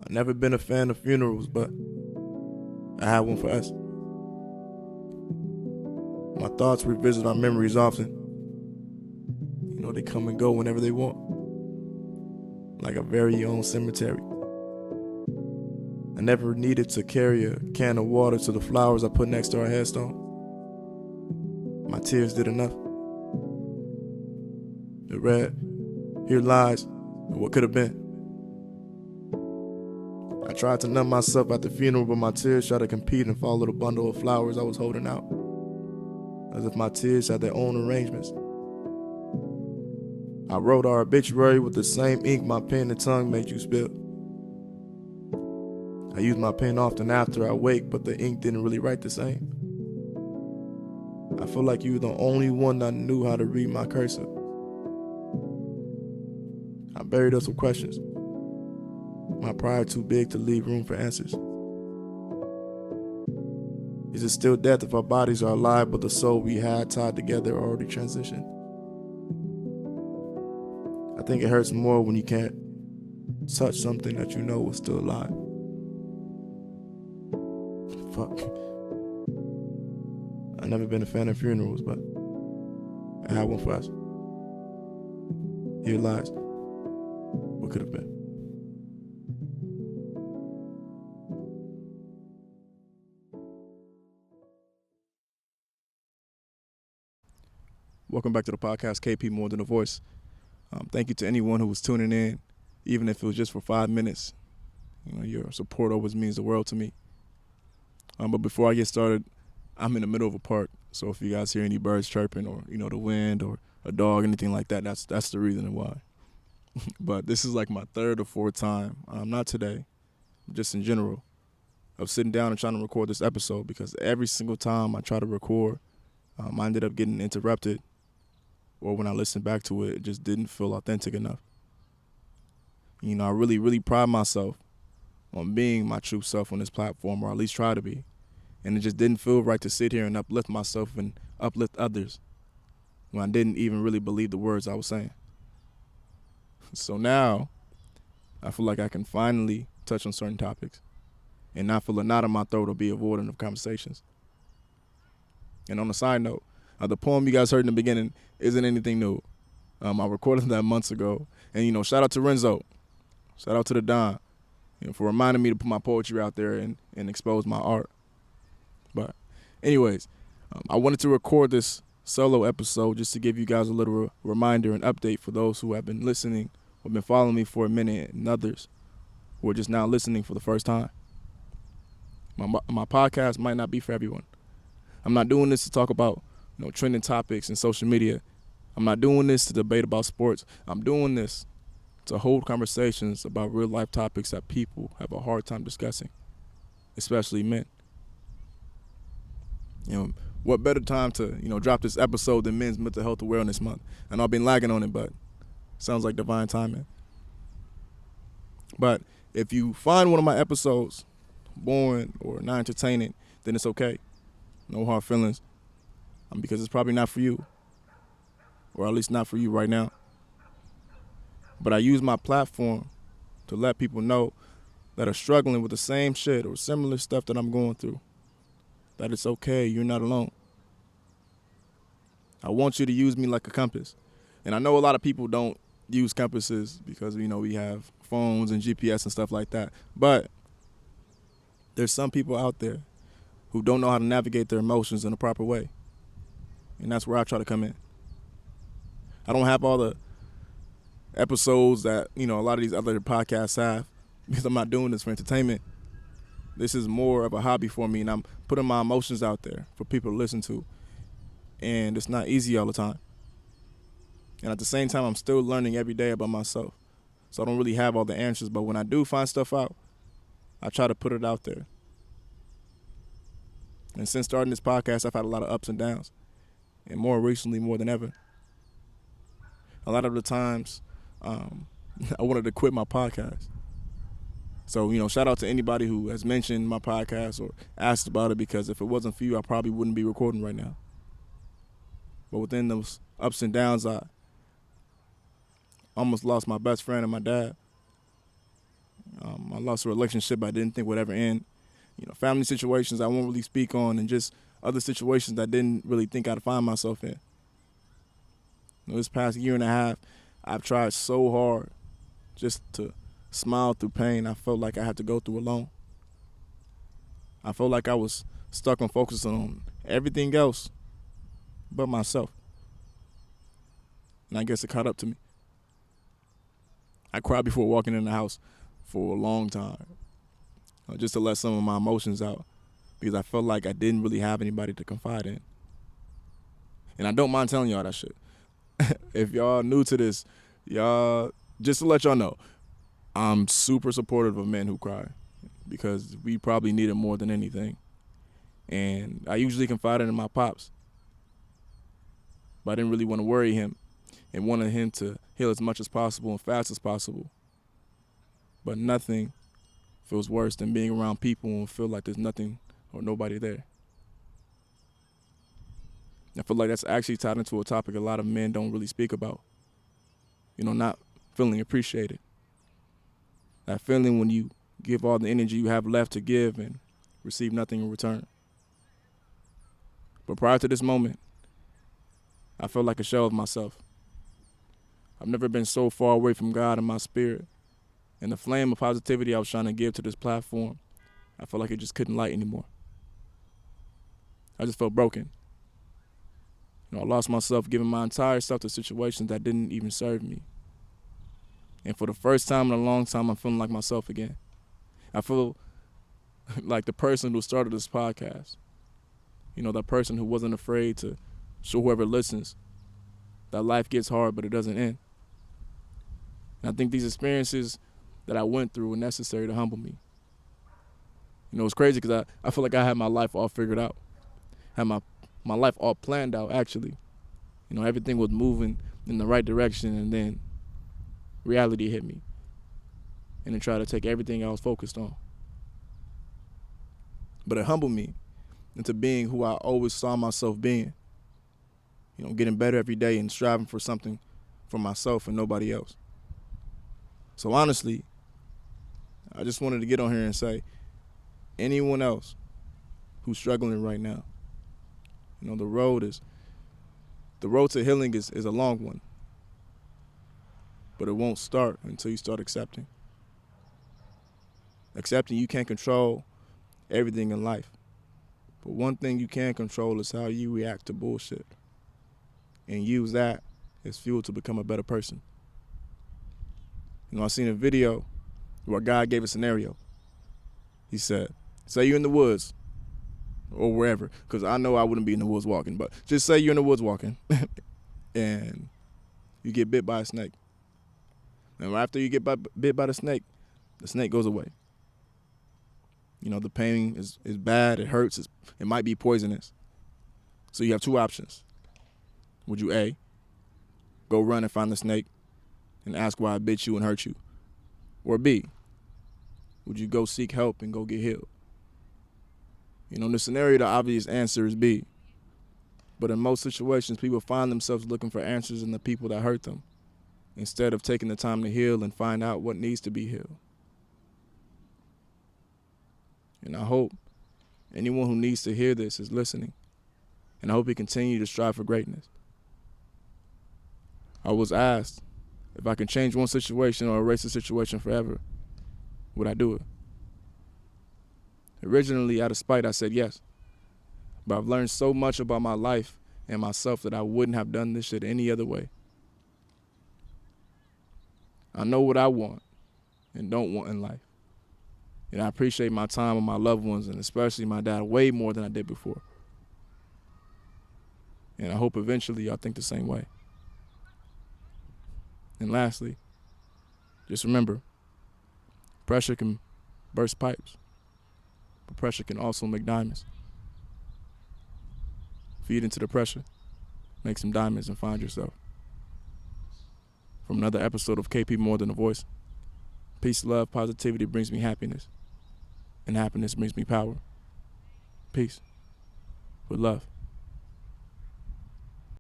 I've never been a fan of funerals, but I had one for us. My thoughts revisit our memories often. They come and go whenever they want. Like a very own cemetery. I never needed to carry a can of water to the flowers I put next to our headstone. My tears did enough. It read, "Here lies what could have been." I tried to numb myself at the funeral, but my tears tried to compete and follow the bundle of flowers I was holding out. As if my tears had their own arrangements. I wrote our obituary with the same ink my pen and tongue made you spill. I use my pen often after I wake, but the ink didn't really write the same. I feel like you were the only one that knew how to read my cursive. I buried us with questions. My pride too big to leave room for answers. Is it still death if our bodies are alive, but the soul we had tied together already transitioned? I think it hurts more when you can't touch something that you know was still alive. Fuck. I've never been a fan of funerals, but I had one for us. Here lies what could have been. Welcome back to the podcast, KP More Than a Voice. Thank you to anyone who was tuning in, even if it was just for 5 minutes. Your support always means the world to me. But before I get started, I'm in the middle of a park, so if you guys hear any birds chirping or the wind or a dog, anything like that, that's the reason why. But this is like my third or fourth time, not today, just in general, of sitting down and trying to record this episode, because every single time I try to record, I ended up getting interrupted, or when I listen back to it, it just didn't feel authentic enough. I really, really pride myself on being my true self on this platform, or at least try to be. And it just didn't feel right to sit here and uplift myself and uplift others when I didn't even really believe the words I was saying. So now, I feel like I can finally touch on certain topics and not feel a knot in my throat or be avoidant of conversations. And on a side note, the poem you guys heard in the beginning isn't anything new. I recorded that months ago. And, shout out to Renzo. Shout out to the Don, for reminding me to put my poetry out there and expose my art. But anyways, I wanted to record this solo episode just to give you guys a little reminder and update for those who have been listening or been following me for a minute, and others who are just now listening for the first time. My podcast might not be for everyone. I'm not doing this to talk about trending topics in social media. I'm not doing this to debate about sports. I'm doing this to hold conversations about real life topics that people have a hard time discussing, especially men. What better time to drop this episode than Men's Mental Health Awareness Month? And I've been lagging on it, but sounds like divine timing. But if you find one of my episodes boring or not entertaining, then it's okay. No hard feelings. Because it's probably not for you, or at least not for you right now. But I use my platform to let people know that are struggling with the same shit or similar stuff that I'm going through, that it's okay, you're not alone. I want you to use me like a compass. And I know a lot of people don't use compasses because, we have phones and GPS and stuff like that. But there's some people out there who don't know how to navigate their emotions in a proper way. And that's where I try to come in. I don't have all the episodes that, a lot of these other podcasts have, because I'm not doing this for entertainment. This is more of a hobby for me, and I'm putting my emotions out there for people to listen to. And it's not easy all the time. And at the same time, I'm still learning every day about myself. So I don't really have all the answers, but when I do find stuff out, I try to put it out there. And since starting this podcast, I've had a lot of ups and downs. And more recently, more than ever. A lot of the times, I wanted to quit my podcast. So, shout out to anybody who has mentioned my podcast or asked about it, because if it wasn't for you, I probably wouldn't be recording right now. But within those ups and downs, I almost lost my best friend and my dad. I I lost a relationship I didn't think would ever end. Family situations I won't really speak on, and just other situations that I didn't really think I'd find myself in. This past year and a half, I've tried so hard just to smile through pain I felt like I had to go through alone. I felt like I was stuck on focusing on everything else but myself. And I guess it caught up to me. I cried before walking in the house for a long time, just to let some of my emotions out, because I felt like I didn't really have anybody to confide in. And I don't mind telling y'all that shit. If y'all new to this, y'all, just to let y'all know, I'm super supportive of men who cry, because we probably need it more than anything. And I usually confided in my pops, but I didn't really want to worry him and wanted him to heal as much as possible and fast as possible. But nothing feels worse than being around people and feel like there's nothing or nobody there. I feel like that's actually tied into a topic a lot of men don't really speak about. Not feeling appreciated. That feeling when you give all the energy you have left to give and receive nothing in return. But prior to this moment, I felt like a shell of myself. I've never been so far away from God and my spirit. And the flame of positivity I was trying to give to this platform, I felt like it just couldn't light anymore. I just felt broken. I lost myself giving my entire self to situations that didn't even serve me. And for the first time in a long time, I'm feeling like myself again. I feel like the person who started this podcast. That person who wasn't afraid to show whoever listens that life gets hard, but it doesn't end. And I think these experiences that I went through were necessary to humble me. It's crazy because I feel like I had my life all figured out. Had my life all planned out, actually. Everything was moving in the right direction, and then reality hit me. And it tried to take everything I was focused on. But it humbled me into being who I always saw myself being. Getting better every day and striving for something for myself and nobody else. So honestly, I just wanted to get on here and say, anyone else who's struggling right now, the road to healing is a long one, but it won't start until you start accepting. Accepting you can't control everything in life, but one thing you can control is how you react to bullshit, and use that as fuel to become a better person. I seen a video where a guy gave a scenario. He said, say you're in the woods or wherever, because I know I wouldn't be in the woods walking, but just say you're in the woods walking and you get bit by a snake. And after you get bit by the snake goes away. The pain is bad, it hurts, it might be poisonous. So you have two options. Would you A, go run and find the snake and ask why it bit you and hurt you? Or B, would you go seek help and go get healed? In this scenario, the obvious answer is B. But in most situations, people find themselves looking for answers in the people that hurt them, instead of taking the time to heal and find out what needs to be healed. And I hope anyone who needs to hear this is listening. And I hope you continue to strive for greatness. I was asked if I can change one situation or erase a situation forever, would I do it? Originally, out of spite, I said yes. But I've learned so much about my life and myself that I wouldn't have done this shit any other way. I know what I want and don't want in life. And I appreciate my time with my loved ones, and especially my dad, way more than I did before. And I hope eventually y'all think the same way. And lastly, just remember, pressure can burst pipes, but pressure can also make diamonds. Feed into the pressure, make some diamonds, and find yourself. From another episode of KP More Than a Voice, peace, love, positivity brings me happiness, and happiness brings me power. Peace. With love.